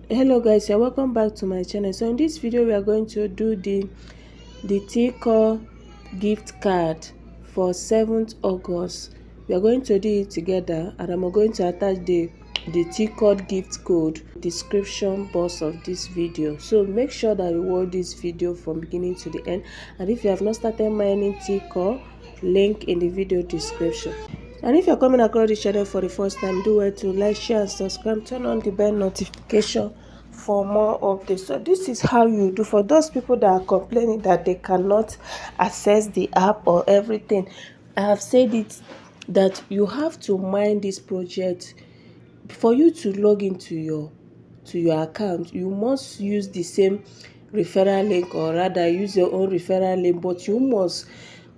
Hello guys, you're welcome back to my channel. So in this video we are going to do the TCore gift card for 7th August. We are going to do it together, and I'm going to attach the TCore gift code description box of this video. So make sure that you watch this video from beginning to the end, and if you have not started mining TCore, link in the video description. And if you're coming across the channel for the first time, do well to like, share and subscribe, turn on the bell notification for more updates. So this is how you do for those people that are complaining that they cannot access the app or everything. I have said it that you have to mine this project. For you to log into your account, you must use the same referral link, or rather use your own referral link, but you must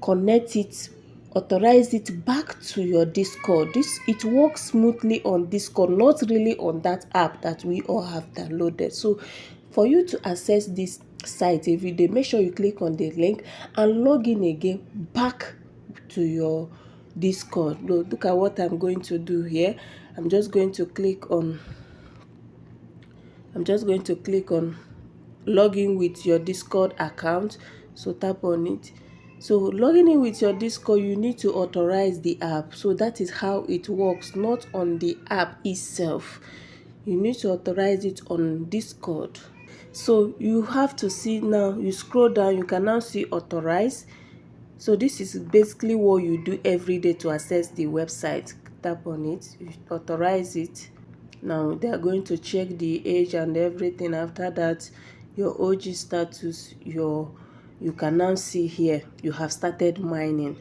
connect it, authorize it back to your Discord. It works smoothly on Discord, not really on that app that we all have downloaded. So for you to access this site every day, make sure you click on the link and log in again back to your Discord. Look at what I'm going to do here. I'm just going to click on login with your Discord account. So tap on it. So logging in with your Discord, you need to authorize the app. So that is how it works, not on the app itself. You need to authorize it on Discord. So you have to see now, you scroll down, you can now see authorize. So this is basically what you do every day to access the website. Tap on it, you authorize it. Now they are going to check the age and everything. After that, your OG status, you can now see here you have started mining.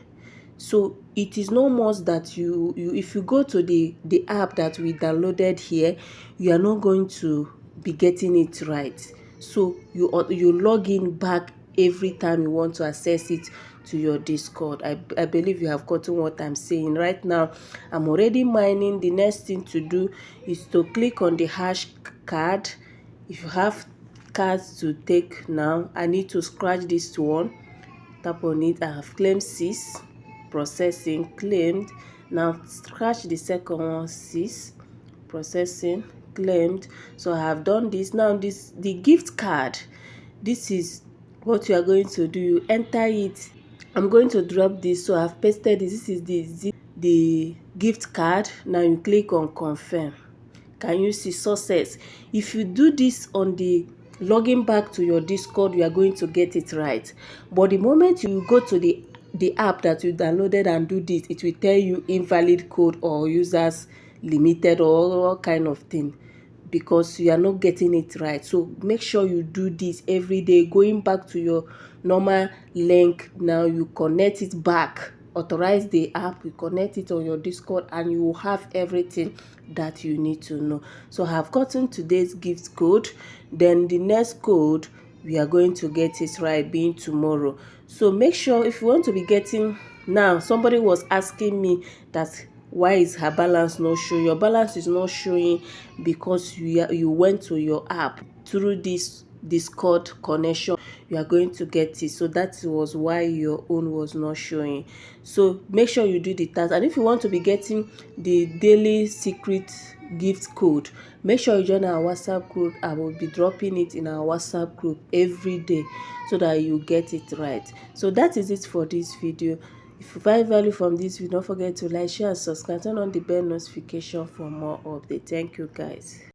So it is no must that you if you go to the app that we downloaded here, you are not going to be getting it right. So you log in back every time you want to access it to your Discord. I believe you have gotten what I'm saying. Right now I'm already mining. The next thing to do is to click on the HashCard. If you have cards to take now, I need to scratch this one. Tap on it. I have claimed 6, processing, claimed. Now scratch the second one, 6, processing, claimed. So I have done this. Now the gift card, this is what you are going to do. You enter it. I'm going to drop this, so I've pasted this. This is the gift card. Now you click on confirm. Can you see success? If you do this on the logging back to your Discord, you are going to get it right. But the moment you go to the app that you downloaded and do this, it will tell you invalid code or users limited or all kind of thing, because you are not getting it right. So make sure you do this every day, going back to your normal link. Now you connect it back, authorize the app, you connect it on your Discord, and you will have everything that you need to know. So I have gotten today's gift code. Then the next code, we are going to get it right, being tomorrow. So make sure, if you want to be getting, now somebody was asking me that why is her balance not showing. Your balance is not showing because you went to your app through this Discord connection. You are going to get it. So that was why your own was not showing. So make sure you do the task. And if you want to be getting the daily secret gift code, make sure you join our WhatsApp group. I will be dropping it in our WhatsApp group every day so that you get it right. So that is it for this video. If you find value from this video, don't forget to like, share and subscribe, turn on the bell notification for more updates. Thank you guys.